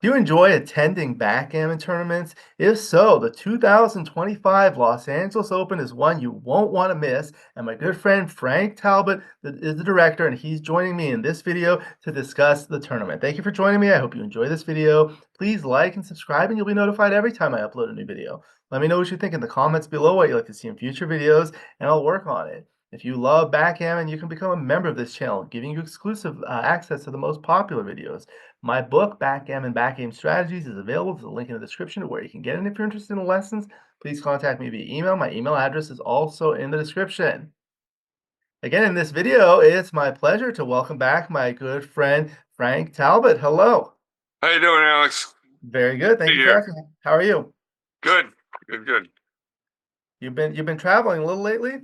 Do you enjoy attending backgammon tournaments? If so, the 2025 Los Angeles Open is one you won't want to miss. And my good friend Frank Talbot is the director, and he's joining me in this video to discuss the tournament. Thank you for joining me. I hope you enjoy this video. Please like and subscribe, and you'll be notified every time I upload a new video. Let me know what you think in the comments below, what you'd like to see in future videos, and I'll work on it. If you love backgammon, you can become a member of this channel, giving you exclusive access to the most popular videos. My book, Backgammon Backgame Strategies, is available. There's a link in the description to where you can get it. And if you're interested in lessons, please contact me via email. My email address is also in the description. Again, in this video, it's my pleasure to welcome back my good friend Frank Talbot. Hello. How you doing, Alex? Very good. Thank Good you for here. asking. How are you? Good, good, good. You've been traveling a little lately?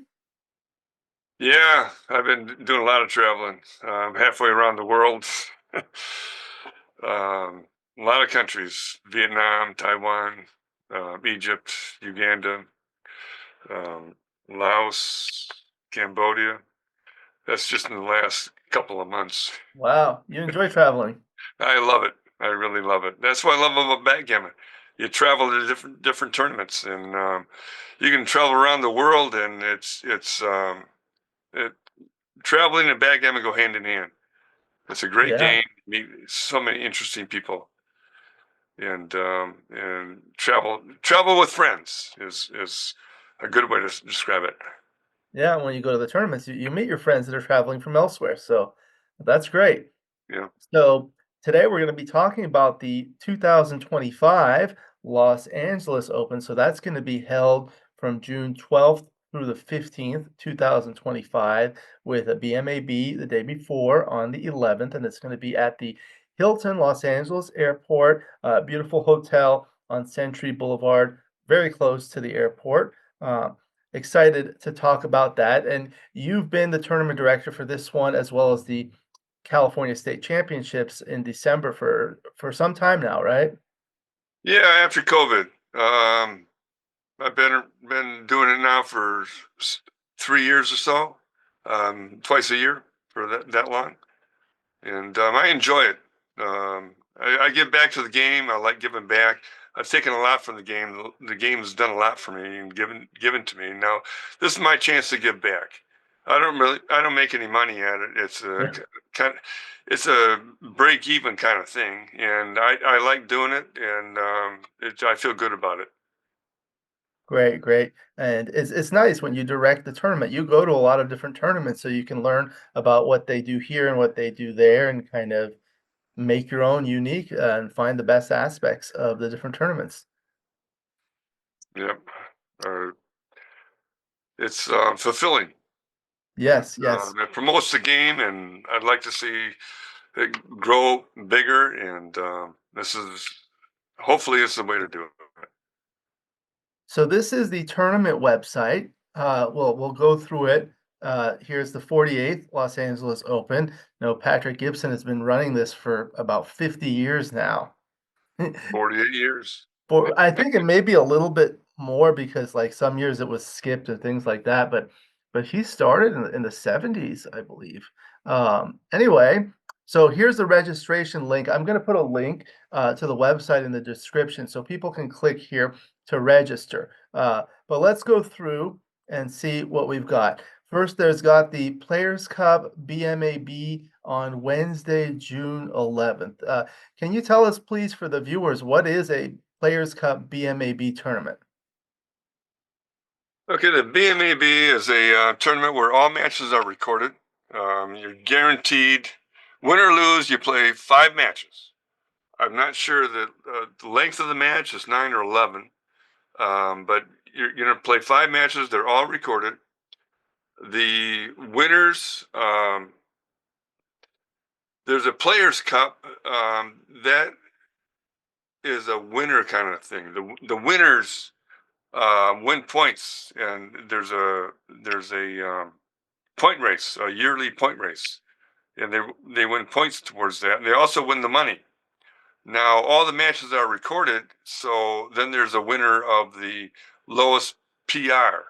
Yeah, I've been doing a lot of traveling. Halfway around the world. A lot of countries: Vietnam, Taiwan, Egypt, Uganda, um, Laos, Cambodia. That's just in the last couple of months. Wow, you enjoy traveling. I love it. I really love it. That's what I love about backgammon. You travel to different tournaments, and you can travel around the world, and it traveling and backgammon go hand in hand. It's a great Yeah. game. Meet so many interesting people, and travel with friends is a good way to describe it. Yeah, when you go to the tournaments, you meet your friends that are traveling from elsewhere. So that's great. Yeah. So today we're going to be talking about the 2025 Los Angeles Open. So that's going to be held from June 12th through the 15th, 2025, with a BMAB the day before on the 11th, and it's going to be at the Hilton Los Angeles Airport, beautiful hotel on Century Boulevard, very close to the airport. Uh, Excited to talk about that. And you've been the tournament director for this one as well as the California State Championships in December for some time now, right? Yeah. After COVID, I've been doing it now for 3 years or so, twice a year for that long. And I enjoy it. I give back to the game. I like giving back. I've taken a lot from the game. The game has done a lot for me and given to me. Now, this is my chance to give back. I don't make any money at it. It's a Yeah. kind of, it's a break even kind of thing, and I like doing it, and I feel good about it. Great, great. And it's nice when you direct the tournament. You go to a lot of different tournaments so you can learn about what they do here and what they do there and kind of make your own unique and find the best aspects of the different tournaments. Yep. Uh, it's fulfilling. Yes, yes. It promotes the game, and I'd like to see it grow bigger. And this is hopefully it's the way to do it. So this is the tournament website. We'll go through it. Here's the 48th Los Angeles Open. No, Patrick Gibson has been running this for about 50 years now. 48 years. For I think it may be a little bit more because like some years it was skipped and things like that, but he started in the 70s, I believe. Anyway, so here's the registration link. I'm going to put a link to the website in the description so people can click here to register. But let's go through and see what we've got. First, there's got the Players Cup BMAB on Wednesday, June 11th. Can you tell us, please, for the viewers, what is a Players Cup BMAB tournament? Okay, the BMAB is a tournament where all matches are recorded. You're guaranteed, win or lose, you play 5 matches. I'm not sure that the length of the match is 9 or 11, but you're going to play 5 matches. They're all recorded. The winners, there's a Players Cup that is a winner kind of thing. The winners win points, and there's a point race, a yearly point race, and they win points towards that. And they also win the money. Now all the matches are recorded, so then there's a winner of the lowest PR,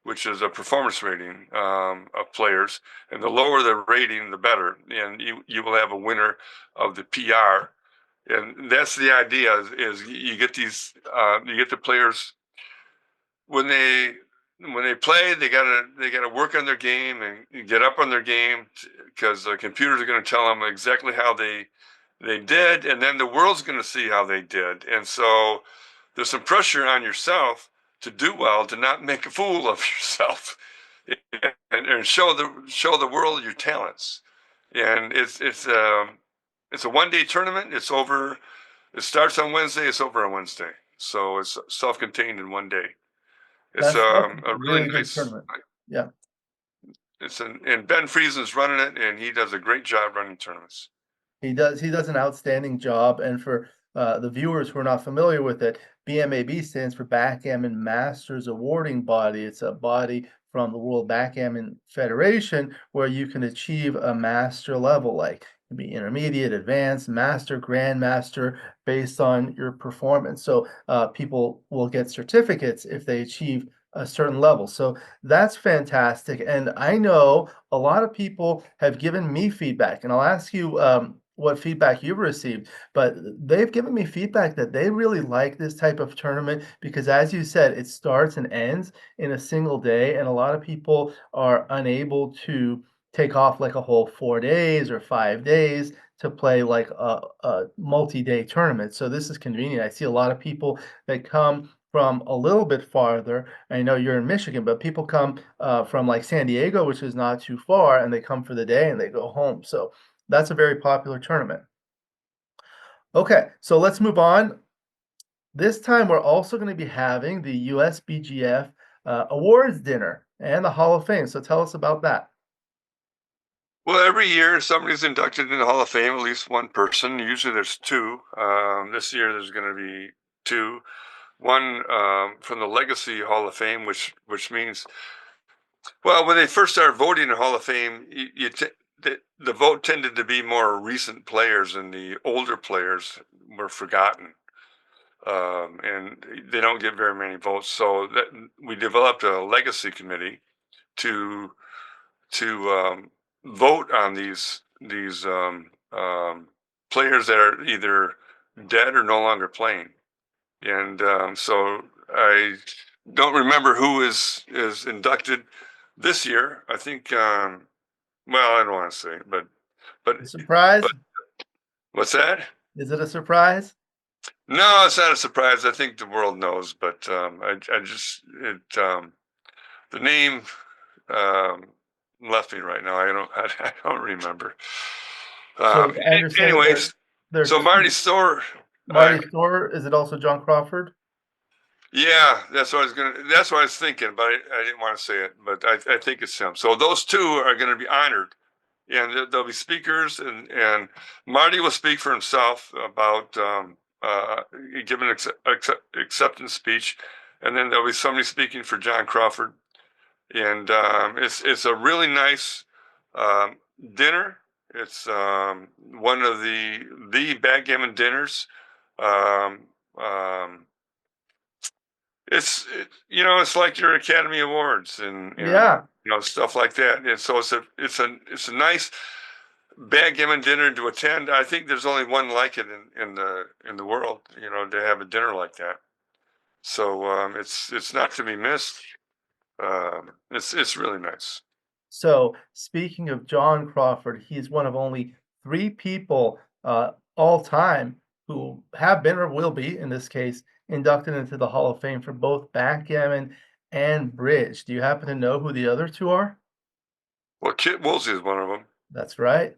which is a performance rating of players, and the lower the rating, the better. And you will have a winner of the PR, And that's the idea is you get you get the players when they play, they gotta work on their game and get up on their game because the computers are going to tell them exactly how they did, and then the world's going to see how they did. And so there's some pressure on yourself to do well, to not make a fool of yourself, and show the world your talents. And it's a 1 day tournament. It's over. It starts on Wednesday. It's over on Wednesday. So it's self-contained in 1 day. It's That's a a really really good nice. tournament. Yeah. And Ben Friesen's running it, and he does a great job running tournaments. He does an outstanding job, and for, the viewers who are not familiar with it, BMAB stands for Backgammon Masters Awarding Body. It's a body from the World Backgammon Federation where you can achieve a master level, like, it can be intermediate, advanced, master, grandmaster, based on your performance. So, people will get certificates if they achieve a certain level. So that's fantastic, and I know a lot of people have given me feedback, and I'll ask you what feedback you've received, but they've given me feedback that they really like this type of tournament because, as you said, it starts and ends in a single day, and a lot of people are unable to take off like a whole 4 days or 5 days to play like a multi-day tournament. So this is convenient. I see a lot of people that come from a little bit farther. I know you're in Michigan, but people come from like San Diego, which is not too far, and they come for the day and they go home. So that's a very popular tournament. Okay, so let's move on. This time we're also going to be having the USBGF awards dinner and the Hall of Fame. So tell us about that. Well, every year somebody's inducted in the Hall of Fame, at least one person. Usually there's two. This year there's going to be two. One from the Legacy Hall of Fame, which means, well, when they first started voting in the Hall of Fame, the vote tended to be more recent players, and the older players were forgotten. And they don't get very many votes. So that we developed a legacy committee to vote on these players that are either dead or no longer playing. And so I don't remember who is inducted this year. I think well, I don't want to say, but A surprise? but what's that? Is it a surprise? No, it's not a surprise. I think the world knows, but I just the name um, left me right now. I don't I don't remember. So I understand Anyways, there are so two. Marty Storer, Marty Storer, is it also John Crawford? yeah, That's what I was thinking, but I didn't want to say it. But I think it's him. So those two are going to be honored, and there'll be speakers, and Marty will speak for himself about give an acceptance speech, and then there'll be somebody speaking for John Crawford, and it's a really nice um, dinner. It's one of the backgammon dinners. Um, um, it's like your Academy Awards and Yeah. stuff like that. And so it's a nice backgammon dinner to attend. I think there's only one like it in the world. To have a dinner like that. So it's not to be missed. It's really nice. So, speaking of John Crawford, he's one of only 3 people, all time who have been or will be, in this case, inducted into the Hall of Fame for both backgammon and bridge. Do you happen to know who the other 2 are? Well, Kit Woolsey is one of them. That's right.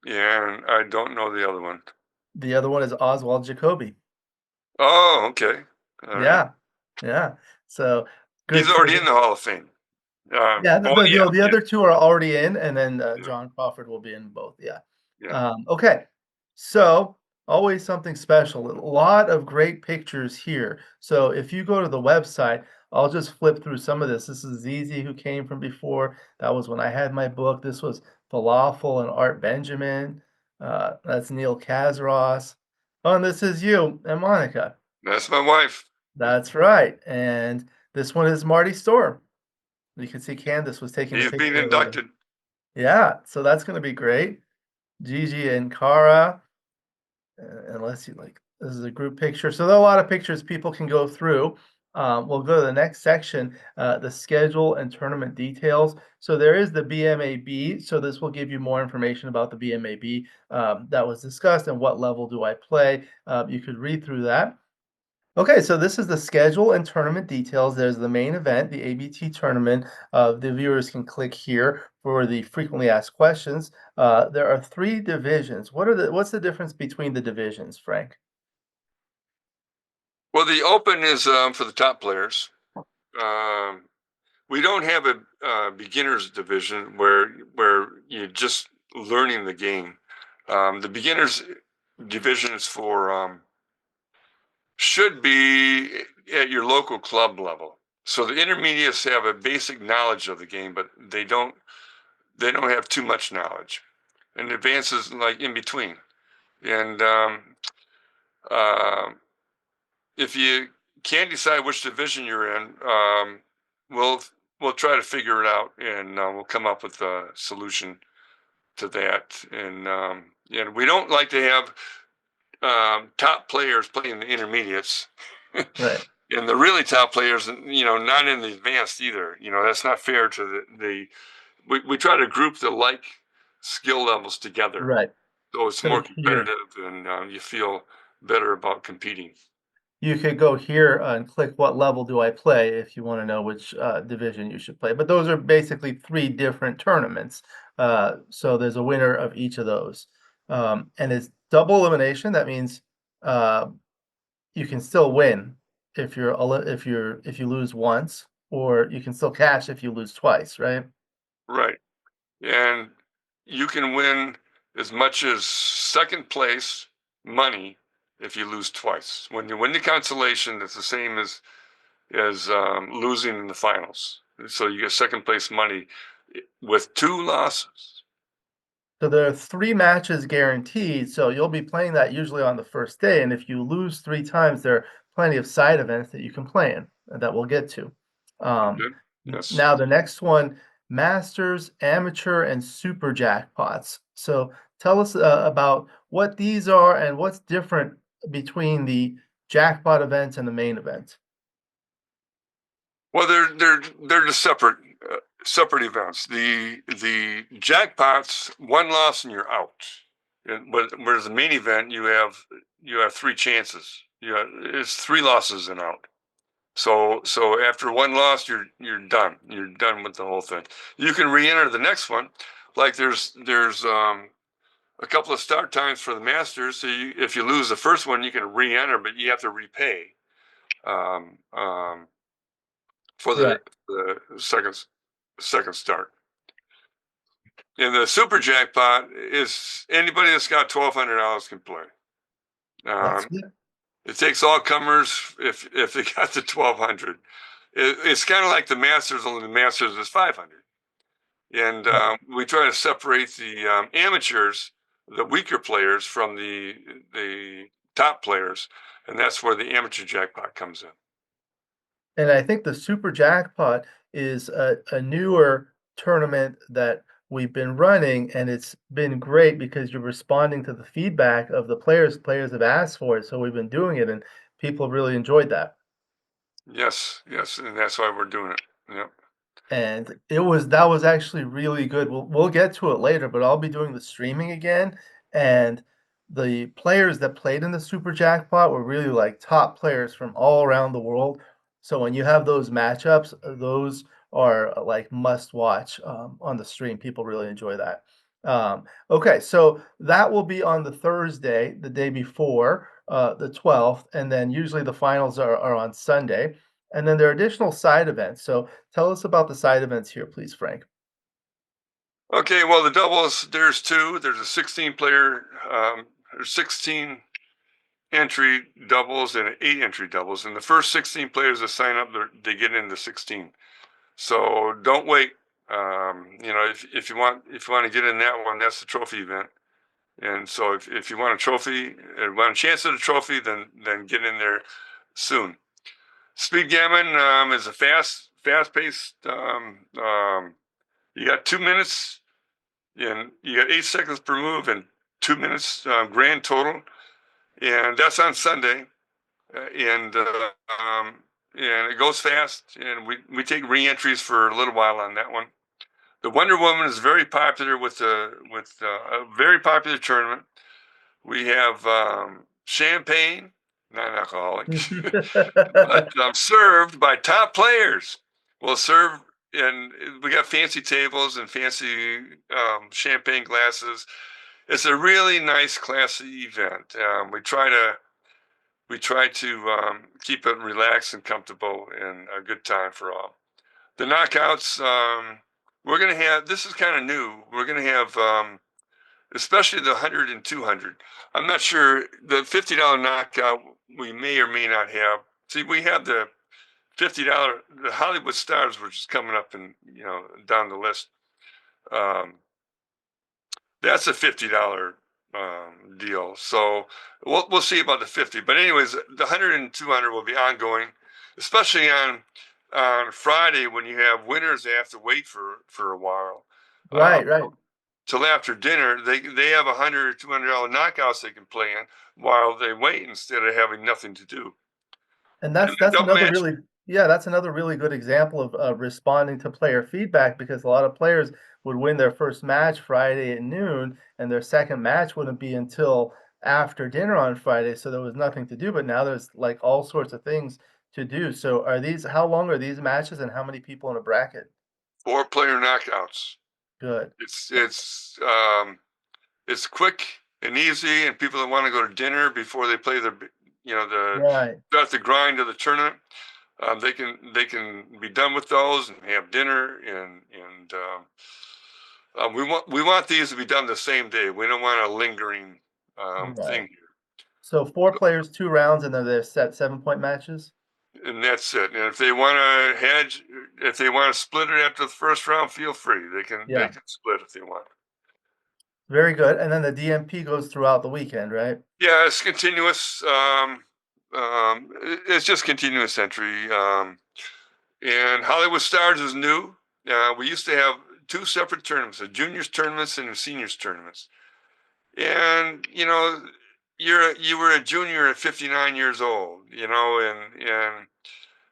Yeah, and I don't know the other one. The other one is Oswald Jacoby. Oh, okay. All right. Yeah, yeah. So, He's good already in trivia. the Hall of Fame. Yeah, Oh yeah, the yeah, other 2 are already in, and then, yeah, John Crawford will be in both, yeah. yeah. Okay, so always something special. A lot of great pictures here. So if you go to the website, I'll just flip through some of this. This is Zizi who came from before. That was when I had my book. This was Falafel and Art Benjamin. That's Neil Kazros. Oh, and this is you and Monica. That's my wife. That's right. And this one is Marty Storm. You can see Candace was taking a He's being picture of it. inducted. Yeah, so that's going to be great. Gigi and Cara. unless you like, this is a group picture. So there are a lot of pictures people can go through. We'll go to the next section, the schedule and tournament details. So there is the BMAB. So this will give you more information about the BMAB that was discussed and what level do I play. You could read through that. Okay, so this is the schedule and tournament details. There's the main event, the ABT tournament. The viewers can click here for the frequently asked questions. There are three divisions. What's the difference between the divisions, Frank? Well, the Open is for the top players. Um, we don't have a beginners division where you're just learning the game. The beginners division is for should be at your local club level. So the intermediates have a basic knowledge of the game, but they don't have too much knowledge. And advances like in between. And uh, if you can't decide which division you're in, we'll we'll try to figure it out, and we'll come up with a solution to that. And we don't like to have top players playing the intermediates, Right, and the really top players, not in the advanced either. That's not fair to the. We try to group the like skill levels together, right. so it's more So here, competitive, and you feel better about competing. you could go here and click what level do I play if you want to know which division you should play. But those are basically three different tournaments. So there's a winner of each of those. And it's double elimination. That means uh, you can still win if you lose once, or you can still cash if you lose twice, right? Right. And you can win as much as second place money if you lose twice. When you win the consolation, it's the same as losing in the finals. So you get second place money with two losses. So there are 3 matches guaranteed, so you'll be playing that usually on the first day, and if you lose 3 times, there are plenty of side events that you can play in, that we'll get to. Um, Okay. Yes. Now the next one, Masters, Amateur, and Super Jackpots. So tell us, about what these are and what's different between the jackpot events and the main event. Well, they're just separate events. The jackpots, one loss and you're out. But whereas the main event, you have three chances. It's three losses and out. So after one loss, you're done. You're done with the whole thing. You can re-enter the next one. Like there's a couple of start times for the Masters. So if you lose the first one, you can re-enter, but you have to repay um, um, for the Right. the second start. And the super jackpot is anybody that's got $1,200 can play. That's Um, good. it takes all comers if they got the 1,200. It's kind of like the Masters, only the Masters is 500. And Right. we try to separate the amateurs, the weaker players, from the top players, and that's where the amateur jackpot comes in. And I think the Super Jackpot is a newer tournament that we've been running, and it's been great because you're responding to the feedback of the players. Players have asked for it, so we've been doing it, and people have really enjoyed that. Yes, yes, and that's why we're doing it. Yep. And that was actually really good. We'll get to it later, but I'll be doing the streaming again, and the players that played in the Super Jackpot were really like top players from all around the world. So when you have those matchups, those are like must watch on the stream. People really enjoy that. Okay, so that will be on the Thursday, the day before, the 12th, and then usually the finals are on Sunday. And then there are additional side events. So tell us about the side events here, please, Frank. Okay, well, the doubles, there's two. There's a 16 player, there's 16 entry doubles and an 8 entry doubles. And the first 16 players that sign up, they get into 16. So don't wait. If you want to get in that one, that's the trophy event. And so if you want a trophy, want a chance at a trophy, then get in there soon. Speed gammon is a fast paced. You got 2 minutes, and you got 8 seconds per move and 2 minutes grand total. and that's on Sunday. And and it goes fast, and we take re-entries for a little while on that one. The Wonder Woman is very popular with a very popular tournament. We have champagne, non-alcoholic, but served by top players. We'll serve, and we got fancy tables and fancy champagne glasses. It's a really nice, classy event. We try to keep it relaxed and comfortable and a good time for all. The knockouts, we're going to have, this is kind of new. We're going to have, especially the 100 and 200. I'm not sure, the $50 knockout, we may or may not have. See, we have the $50, the Hollywood Stars, which is coming up and, down the list. That's a $50 deal. So we'll see about the 50. But anyways, the 100 and 200 will be ongoing, especially on Friday when you have winners. They have to wait for a while. Uh, Right, right. Till after dinner, they have $100 or $200 knockouts they can play in while they wait instead of having nothing to do. And And the that's double another match really yeah, that's another really good example of, responding to player feedback because a lot of players would win their first match Friday at noon, and their second match wouldn't be until after dinner on Friday, so there was nothing to do, but now there's, like, all sorts of things to do. So are these how long are these matches and how many people in a bracket? four-player knockouts. Good. It's it's um, it's quick and easy, and people that want to go to dinner before they play the Right. start the grind of the tournament, they can be done with those and have dinner, and we want these to be done the same day. We don't want a lingering Right. thing here, So 4 players, 2 rounds, and then they're set 7-point matches? and that's it. And if they want to hedge, if they want to split it after the first round, feel free. They Yeah. can split if they want. Very good, and then the DMP goes throughout the weekend, right? Yeah, it's continuous. It's just continuous entry. And Hollywood Stars is new. We used to have two separate tournaments: a juniors tournaments and a seniors tournaments. And you were a junior at 59 years old. And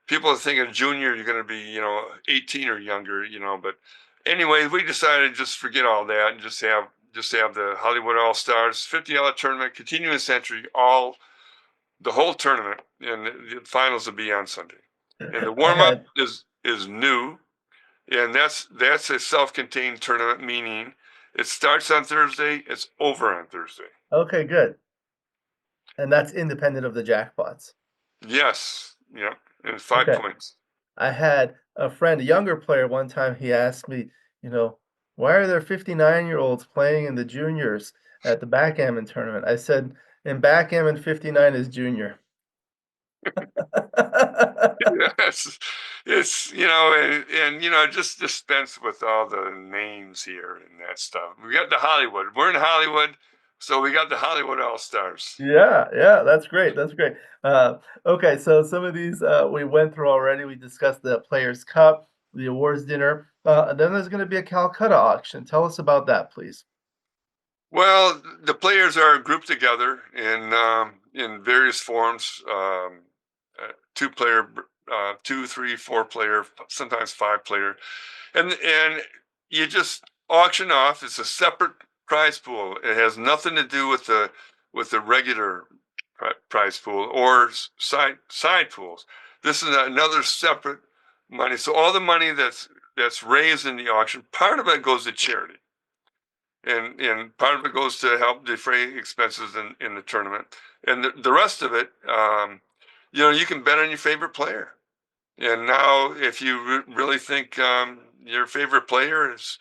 people think a junior you're going to be 18 or younger. But anyway, we decided to just forget all that and just have the Hollywood All Stars $50 tournament, continuous entry, the whole tournament, and the finals will be on Sunday. And the I warm up had is new, and that's a self-contained tournament, meaning it starts on Thursday, it's over on Thursday. okay, good, and that's independent of the jackpots. Yes, yeah, and 5 Okay. points. I had a friend, a younger player, one time he asked me, you know, "Why are there 59-year-olds playing in the juniors at the backgammon tournament?" I said, "In backgammon, 59 is junior." Yes, it's and just dispense with all the names here and that stuff. We got the Hollywood. We're in Hollywood, so we got the Hollywood All Stars. Yeah, yeah, that's great, that's great. Okay, so some of these, we went through already. We discussed the Players' Cup, the awards dinner, then there's gonna be a Calcutta auction. Tell us about that, please. Well, the players are grouped together in various forms. Two-player, two, three, four-player, sometimes five-player, and you just auction off. It's a separate prize pool. It has nothing to do with the regular prize pool or side pools. This is another separate money. So all the money that's raised in the auction, part of it goes to charity, and part of it goes to help defray expenses in the tournament, and the rest of it, you can bet on your favorite player. And now, if you really think your favorite player is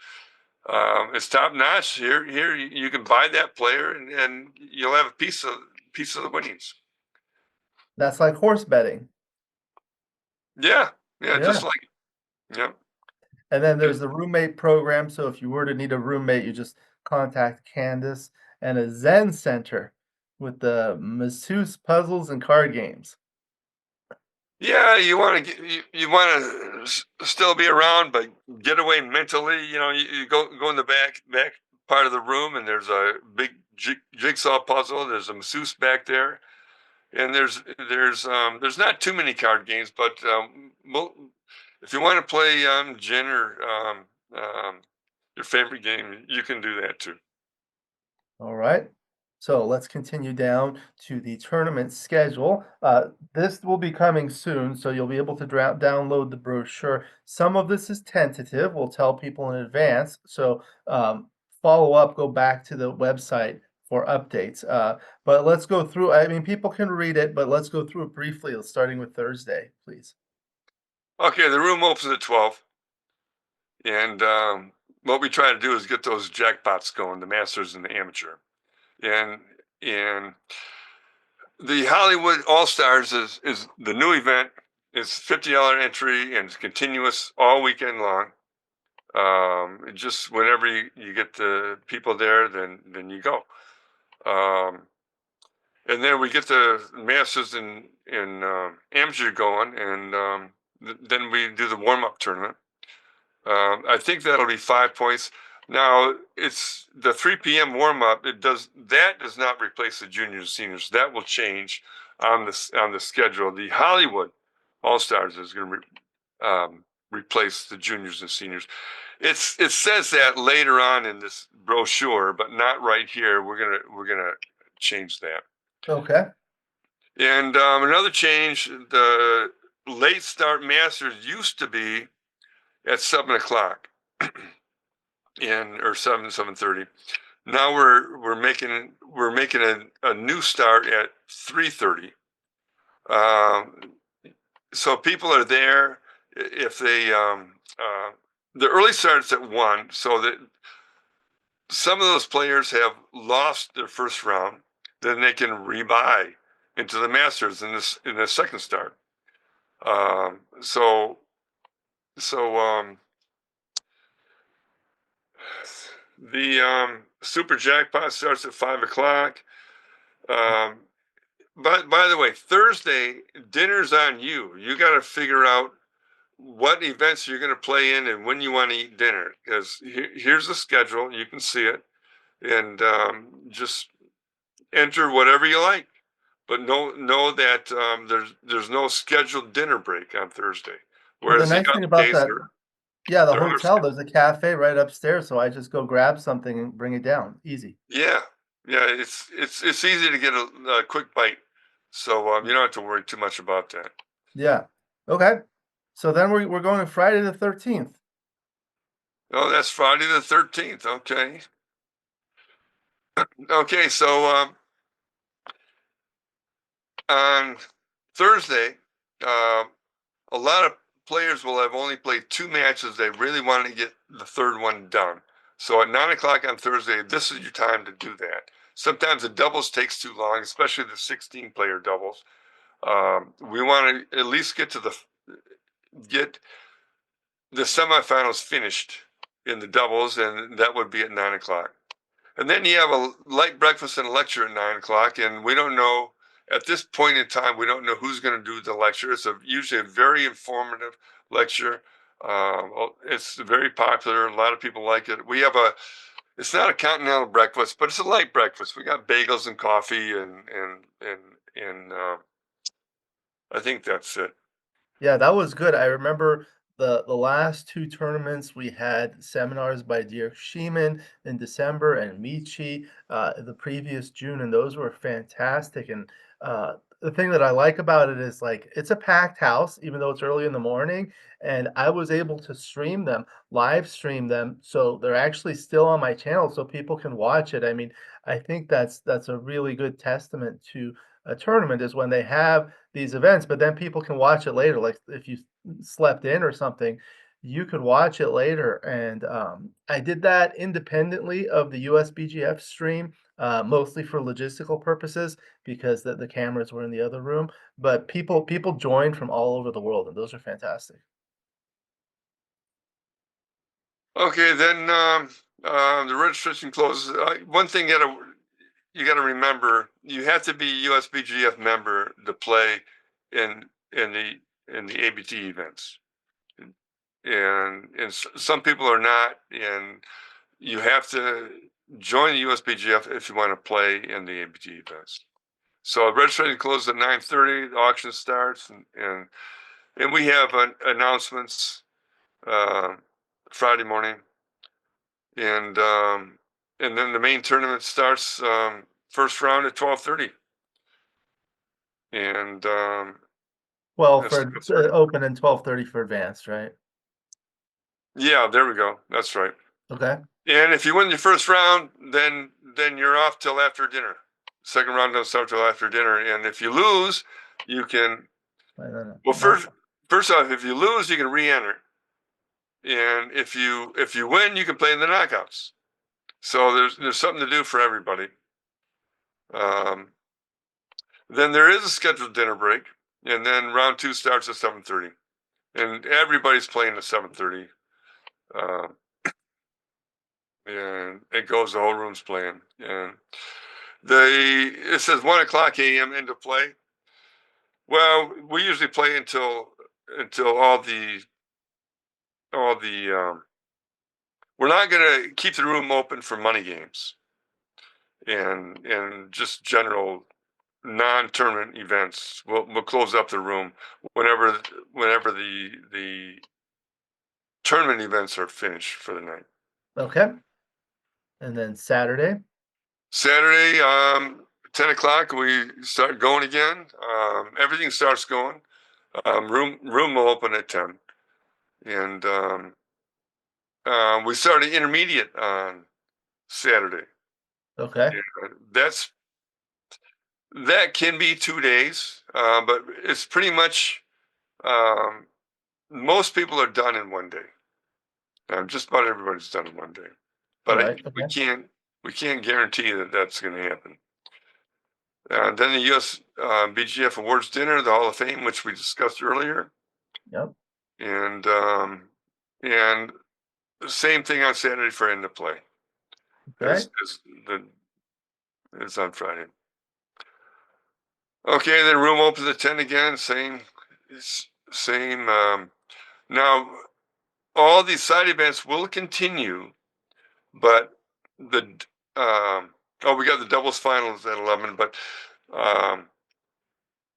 top notch, here you can buy that player, and you'll have a piece of the winnings. That's like horse betting. Yeah, yeah, just Yeah. like yeah. And then there's the roommate program, so if you were to need a roommate, you just contact Candace, and a Zen center with the masseuse puzzles and card games. Yeah, you want to still be around, but get away mentally. You go in the back part of the room, and there's a big jigsaw puzzle. There's a masseuse back there, and there's not too many card games, but if you want to play gin or your favorite game, you can do that too. All right. So let's continue down to the tournament schedule. This will be coming soon, so you'll be able to download the brochure. Some of this is tentative. We'll tell people in advance. So follow up, go back to the website for updates. But let's go through. I mean, people can read it, but let's go through it briefly, starting with Thursday, please. Okay, the room opens at 12, and what we try to do is get those jackpots going, the masters and the amateur, and and the Hollywood All Stars is the new event. It's $50 entry and it's continuous all weekend long. Just whenever you get the people there, then you go. Um, and then we get the masters in amateur going, and then we do the warm up tournament. I think that'll be 5 points. Now it's the 3 p.m. warm up. Does not replace the juniors and seniors. That will change on the schedule. The Hollywood All Stars is going to replace the juniors and seniors. It says that later on in this brochure, but not right here. We're gonna change that. Okay. And another change: the late start masters used to be at 7 o'clock, or 7:30. Now we're making a new start at 3:30. Um, so people are there if they the early starts at 1, so that some of those players have lost their first round, then they can rebuy into the Masters in the second start. Um, so so the super jackpot starts at 5 o'clock. Um, but by the way, Thursday dinner's on you. You got to figure out what events you're going to play in and when you want to eat dinner. Because here's the schedule. You can see it, and just enter whatever you like. But know that there's no scheduled dinner break on Thursday, Well, the whereas the nice thing other about days that, yeah, the there are. hotel, there's a cafe right upstairs, so I just go grab something and bring it down. Easy. Yeah, yeah. It's easy to get a quick bite, so you don't have to worry too much about that. Yeah. Okay. So then we're going to Friday the 13th. Oh, that's Friday the 13th. Okay, okay. So on Thursday, uh, a lot of players will have only played 2 matches. They really want to get the third one done. So at 9 o'clock on Thursday, this is your time to do that. Sometimes the doubles takes too long, especially the 16-player doubles. We want to at least get the semifinals finished in the doubles, and that would be at 9 o'clock. And then you have a light breakfast and a lecture at 9 o'clock, and we don't know at this point in time. We don't know who's going to do the lecture. It's usually a very informative lecture. It's very popular. A lot of people like it. It's not a continental breakfast, but it's a light breakfast. We got bagels and coffee, and I think that's it. Yeah, that was good. I remember the last 2 tournaments, we had seminars by Dirk Sheeman in December and Michi, the previous June, and those were fantastic, and, the thing that I like about it is, like, it's a packed house, even though it's early in the morning, and I was able to stream them, live stream them, so they're actually still on my channel so people can watch it. I mean, I think that's a really good testament to a tournament is when they have these events, but then people can watch it later. Like if you slept in or something, you could watch it later. And I did that independently of the USBGF stream, mostly for logistical purposes because the cameras were in the other room. But people joined from all over the world, and those are fantastic. Okay, then the registration closes. One thing you got to remember: you have to be USBGF member to play in in the in the ABT events, and some people are not, and you have to join the USBGF if you want to play in the ABG events. So registration closes at 9:30. The auction starts, and we have announcements uh, Friday morning, and then the main tournament starts first round at 12:30, and Well, that's, for that's right. open and 12:30 for advanced, right? Yeah, there we go. That's right. Okay. And if you win your first round, then you're off till after dinner. Second round doesn't start till after dinner, and if you lose, you can. Well, No. first off, if you lose, you can re-enter, and if you win, you can play in the knockouts. So there's something to do for everybody. Um, then there is a scheduled dinner break, and then round two starts at 7:30, and everybody's playing at 7:30. Uh, and it goes, the whole room's playing, and it says 1 o'clock a.m. into play. Well, we usually play until all the we're not going to keep the room open for money games and just general non-tournament events. We'll close up the room whenever the tournament events are finished for the night. Okay. And then Saturday. Saturday, 10 o'clock, we start going again. Everything starts going. Room will open at 10, and we started intermediate on Saturday. Okay. That's that can be 2 days, but it's pretty much um, most people are done in one day. Just about everybody's done in one day, but Right. we Okay. can't guarantee that that's going to happen. Then the U.S. BGF Awards Dinner, the Hall of Fame, which we discussed earlier, Yep. and and the same thing on Saturday for end of play Okay. as the as on Friday. Okay, then room opens at 10 again. Same. Now all these side events will continue, but the we got the doubles finals at 11, but um,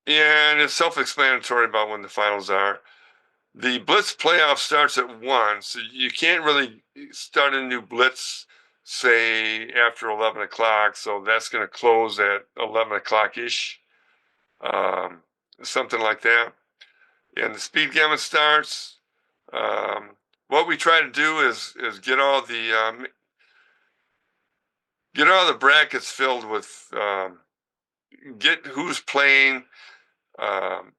and it's self-explanatory about when the finals are. The Blitz playoff starts at 1, so you can't really start a new Blitz, say, after 11 o'clock, so that's going to close at 11 o'clock-ish, um, something like that. And the Speed Gammon starts. What we try to do is get all the brackets filled with get who's playing, um,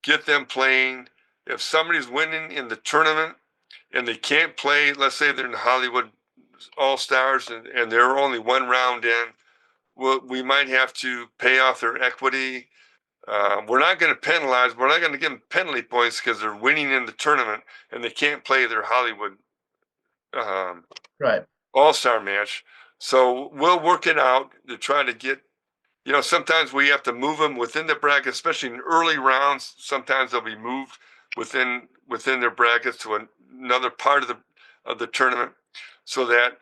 get them playing. If somebody's winning in the tournament and they can't play, let's say they're in the Hollywood All Stars and they're only one round in, we might have to pay off their equity. We're not going to penalize. We're not going to give them penalty points because they're winning in the tournament and they can't play their Hollywood um, Right. All-Star match. So we'll work it out to try to get. Sometimes we have to move them within the bracket, especially in early rounds. Sometimes they'll be moved within their brackets to another part of the tournament, so that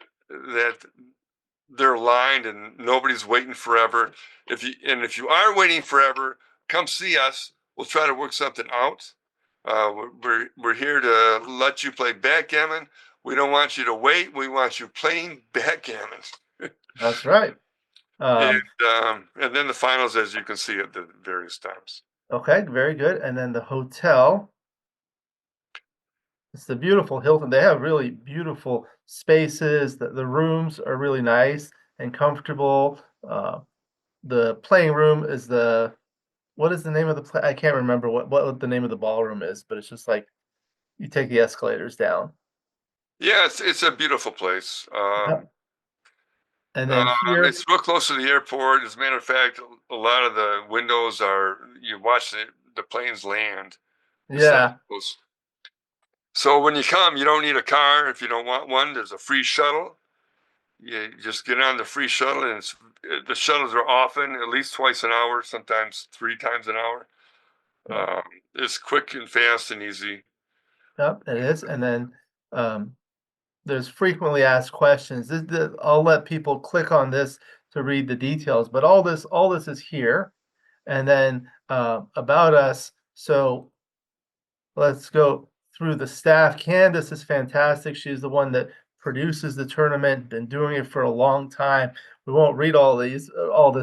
they're aligned and nobody's waiting forever. If you are waiting forever, come see us. We'll try to work something out. We're here to let you play backgammon. We don't want you to wait. We want you playing backgammon. That's right. And Um, and then the finals, as you can see at the various times. okay, very good. And then the hotel. It's the beautiful Hilton. They have really beautiful spaces. The rooms are really nice and comfortable. The playing room is what is the name of the I can't remember what the name of the ballroom is, but it's just like you take the escalators down. Yeah, it's a beautiful place. Yep. And then here, It's real close to the airport. As a matter of fact, a lot of the windows are you watch the planes land. It's that yeah, close. So when you come, you don't need a car if you don't want one. There's a free shuttle. You just get on the free shuttle, and the shuttles are often at least twice an hour, sometimes 3 times an hour. yep, Um, it's quick and fast and easy. yep, it is. And then um, there's frequently asked questions. I'll let people click on this to read the details, but all this is here. And then about us. So let's go through the staff. Candace is fantastic. She's the one that produces the tournament, been doing it for a long time. We won't read all this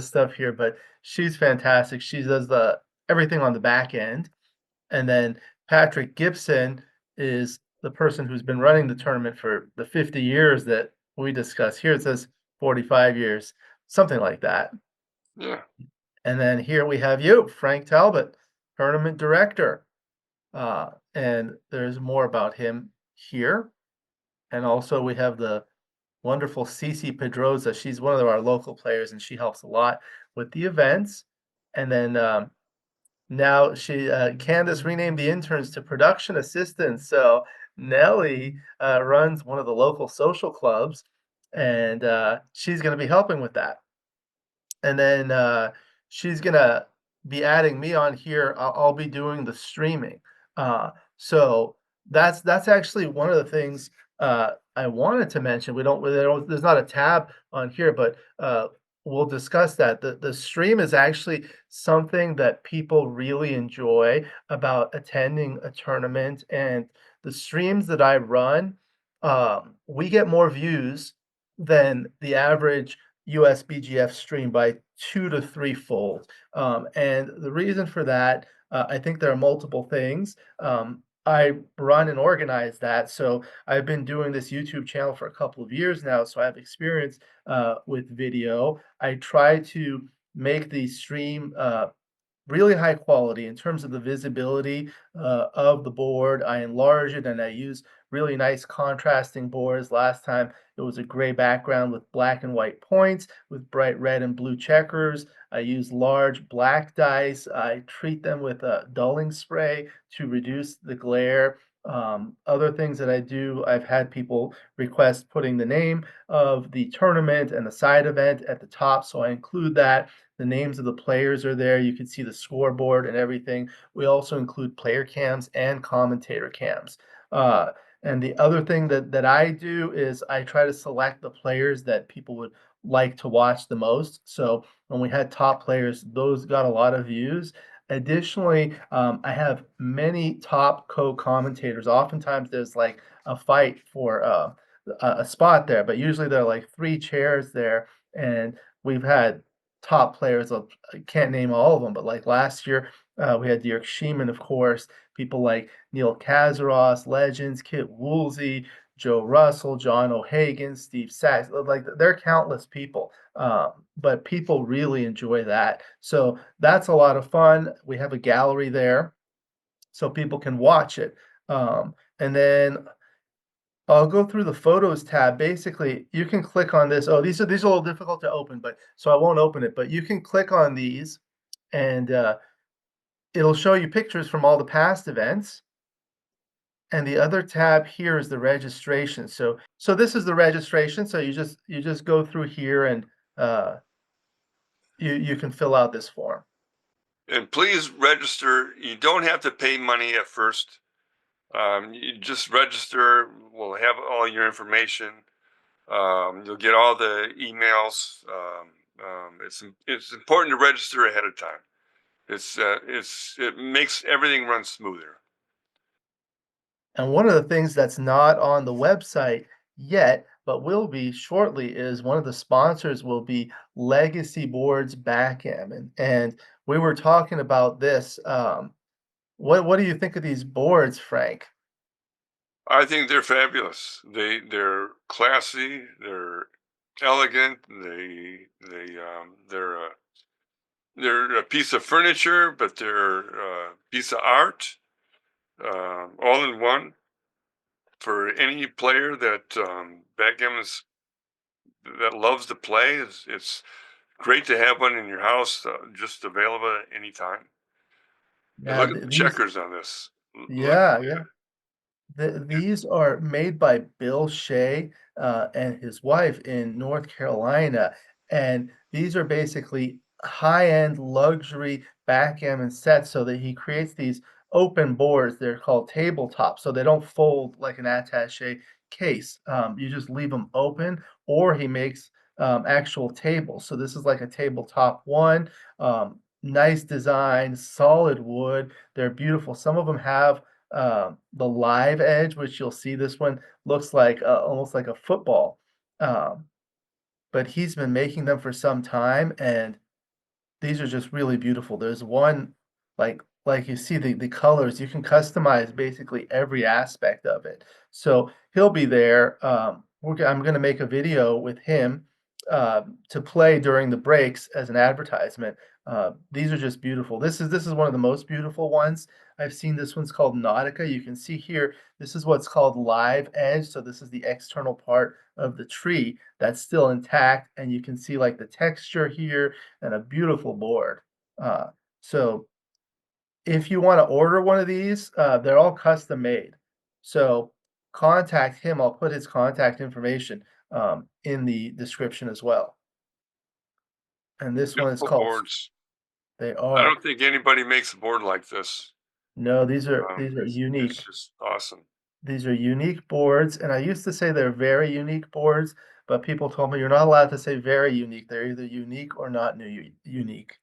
stuff here, but she's fantastic. She does the everything on the back end. And then Patrick Gibson is the person who's been running the tournament for the 50 years that we discuss. Here it says 45 years, something like that. Yeah. And then here we have you, Frank Talbot, tournament director. And there's more about him here. And also we have the wonderful Cece Pedroza. She's one of our local players and she helps a lot with the events. And then now Candace renamed the interns to production assistants. So Nellie runs one of the local social clubs and she's going to be helping with that. And then she's gonna be adding me on here. I'll be doing the streaming. So that's actually one of the things I wanted to mention. There's not a tab on here, but we'll discuss that. The stream is actually something that people really enjoy about attending a tournament, and the streams that I run, we get more views than the average USBGF stream by 2 to 3 fold. And the reason for that, I think there are multiple things. I run and organize that. So I've been doing this YouTube channel for a couple of years now. So I have experience with video. I try to make the stream really high quality in terms of the visibility of the board. I enlarge it and I use really nice contrasting boards. Last time it was a gray background with black and white points with bright red and blue checkers. I use large black dice. I treat them with a dulling spray to reduce the glare. Other things that I do, I've had people request putting the name of the tournament and the side event at the top, so I include that. The names of the players are there. You can see the scoreboard and everything. We also include player cams and commentator cams. Uh, and the other thing that I do is I try to select the players that people would like to watch the most. So when we had top players, those got a lot of views. Additionally, I have many top co-commentators. Oftentimes there's like a fight for a spot there, but usually there are like 3 chairs there. And we've had top players. I can't name all of them, but like last year, we had Dirk Sheeman, of course, people like Neil Kazaros, legends, Kit Woolsey, Joe Russell, John O'Hagan, Steve Sachs. Like they're countless people, but people really enjoy that. So that's a lot of fun. We have a gallery there, so people can watch it. And then I'll go through the photos tab. Basically, you can click on this. Oh, these are a little difficult to open, but so I won't open it. But you can click on these, and it'll show you pictures from all the past events. And the other tab here is the registration. So this is the registration. So you just go through here and uh, you can fill out this form. And please register. You don't have to pay money at first. You just register. We'll have all your information. You'll get all the emails. It's important to register ahead of time. It makes everything run smoother. And one of the things that's not on the website yet, but will be shortly, is one of the sponsors will be Legacy Boards Backgammon. And we were talking about this. What do you think of these boards, Frank? I think they're fabulous. They're classy. They're elegant. They're a piece of furniture, but they're a piece of art, all in one. For any player that backgammon's that loves to play, it's great to have one in your house, just available at any time. And Yeah, look at the checkers on this. Look yeah, at yeah. These are made by Bill Shea and his wife in North Carolina, and these are basically high-end luxury backgammon sets. So that he creates these open boards. They're called tabletops, so they don't fold like an attaché. case. You just leave them open, or he makes actual tables. So this is like a tabletop one. Nice design, solid wood. They're beautiful. Some of them have the live edge, which you'll see. This one looks like almost like a football. Um, but he's been making them for some time, and these are just really beautiful. There's one, like you see the colors, you can customize basically every aspect of it. So he'll be there. I'm gonna make a video with him to play during the breaks as an advertisement. These are just beautiful. This is one of the most beautiful ones I've seen. This one's called Nautica. You can see here, this is what's called live edge. So this is the external part of the tree that's still intact, and you can see like the texture here and a beautiful board. Uh, so if you want to order one of these, they're all custom made. So contact him. I'll put his contact information in the description as well. And this one is Beautiful called. boards. They I are. don't think anybody makes a board like this. No, these are It's unique. just awesome. These are unique boards, and I used to say they're very unique boards, but people told me you're not allowed to say very unique. They're either unique or not unique.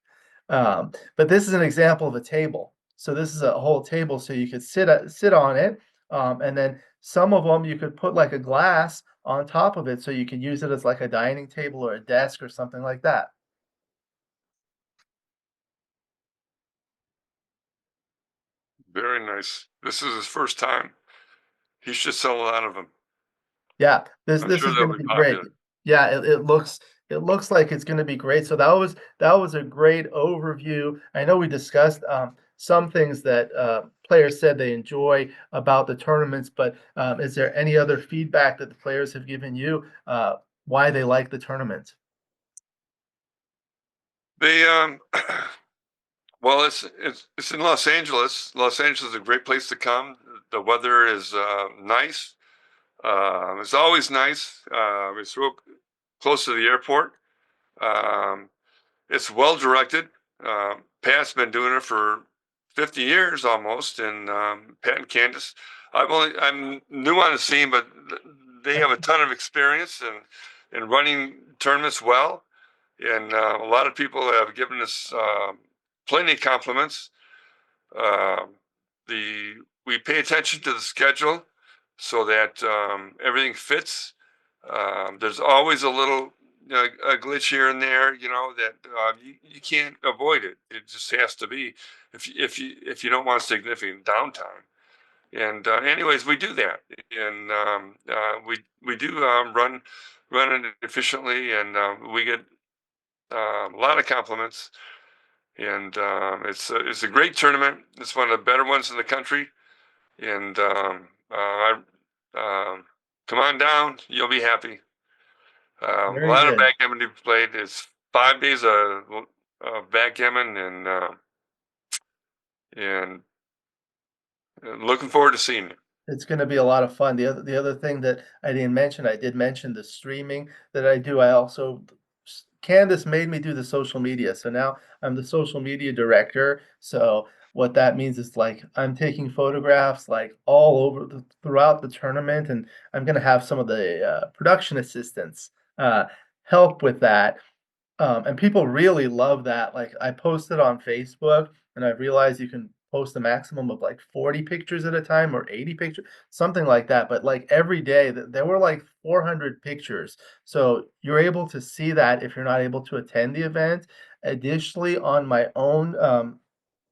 But this is an example of a table. So this is a whole table, so you could sit on it, and then some of them you could put like a glass on top of it, so you could use it as like a dining table or a desk or something like that. Very nice. This is his first time. He should sell a lot of them. Yeah, this I'm this sure is they'll gonna be be great. popular. Yeah, it looks like it's gonna be great. So that was a great overview. I know we discussed some things that players said they enjoy about the tournaments, but is there any other feedback that the players have given you why they like the tournament? They well, it's in Los Angeles. Los Angeles is a great place to come. The weather is nice. It's always nice. It's real close to the airport. Um, it's well directed. Pat's been doing it for 50 years almost, and Pat and Candace. I'm new on the scene, but they have a ton of experience in running tournaments well, and a lot of people have given us plenty of compliments. Um, the We pay attention to the schedule so that everything fits. There's always a little a glitch here and there, that you can't avoid it. It just has to be if you don't want significant downtime. And anyways, we do that, and we do run it efficiently, and we get a lot of compliments. And it's a great tournament. It's one of the better ones in the country. And come on down, you'll be happy. A Very lot of good. backgammon to be played. It's 5 days of backgammon, and looking forward to seeing you. It's gonna be a lot of fun. The other thing that I didn't mention, I did mention the streaming that I do. I also Candace made me do the social media. So now I'm the social media director. So what that means is like I'm taking photographs like all over throughout the tournament, and I'm gonna have some of the production assistants uh, help with that. And people really love that. Like I posted on Facebook and I realized you can post a maximum of like 40 pictures at a time or 80 pictures, something like that. But like every day there were like 400 pictures. So you're able to see that if you're not able to attend the event. Additionally, on my own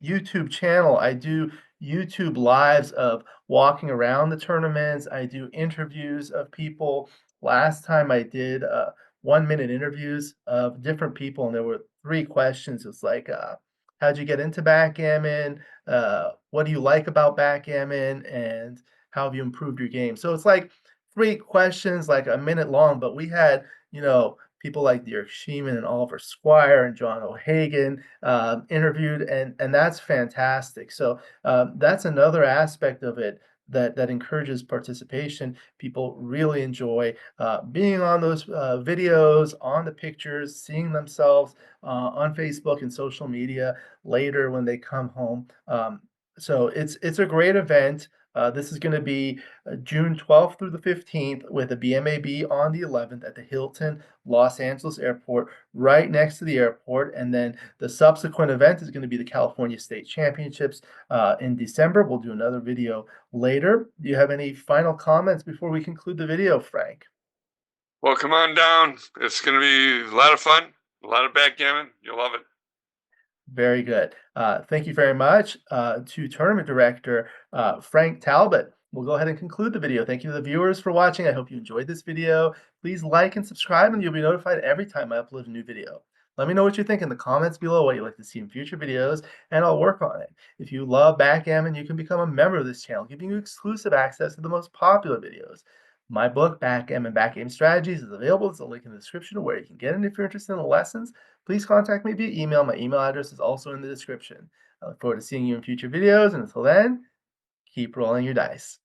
YouTube channel, I do YouTube lives of walking around the tournaments. I do interviews of people. Last time I did 1 minute interviews of different people, and there were three questions. It's like, how'd you get into backgammon? What do you like about backgammon? And how have you improved your game? So it's like three questions, like a minute long, but we had, people like Derek Sheeman and Oliver Squire and John O'Hagan interviewed, and that's fantastic. So that's another aspect of it that encourages participation. People really enjoy being on those videos, on the pictures, seeing themselves on Facebook and social media later when they come home. So it's a great event. This is going to be June 12th through the 15th with a BMAB on the 11th at the Hilton Los Angeles Airport, right next to the airport. And then the subsequent event is going to be the California State Championships in December. We'll do another video later. Do you have any final comments before we conclude the video, Frank? Well, come on down. It's going to be a lot of fun, a lot of backgammon. You'll love it. Very good. Thank you very much to tournament director Frank Talbot. We'll go ahead and conclude the video. Thank you to the viewers for watching. I hope you enjoyed this video. Please like and subscribe, and you'll be notified every time I upload a new video. Let me know what you think in the comments below, what you'd like to see in future videos, and I'll work on it. If you love backgammon, you can become a member of this channel, giving you exclusive access to the most popular videos. My book, Backgammon Backgame Strategies, is available. There's a link in the description of where you can get it if you're interested in the lessons. Please contact me via email. My email address is also in the description. I look forward to seeing you in future videos, and until then, keep rolling your dice.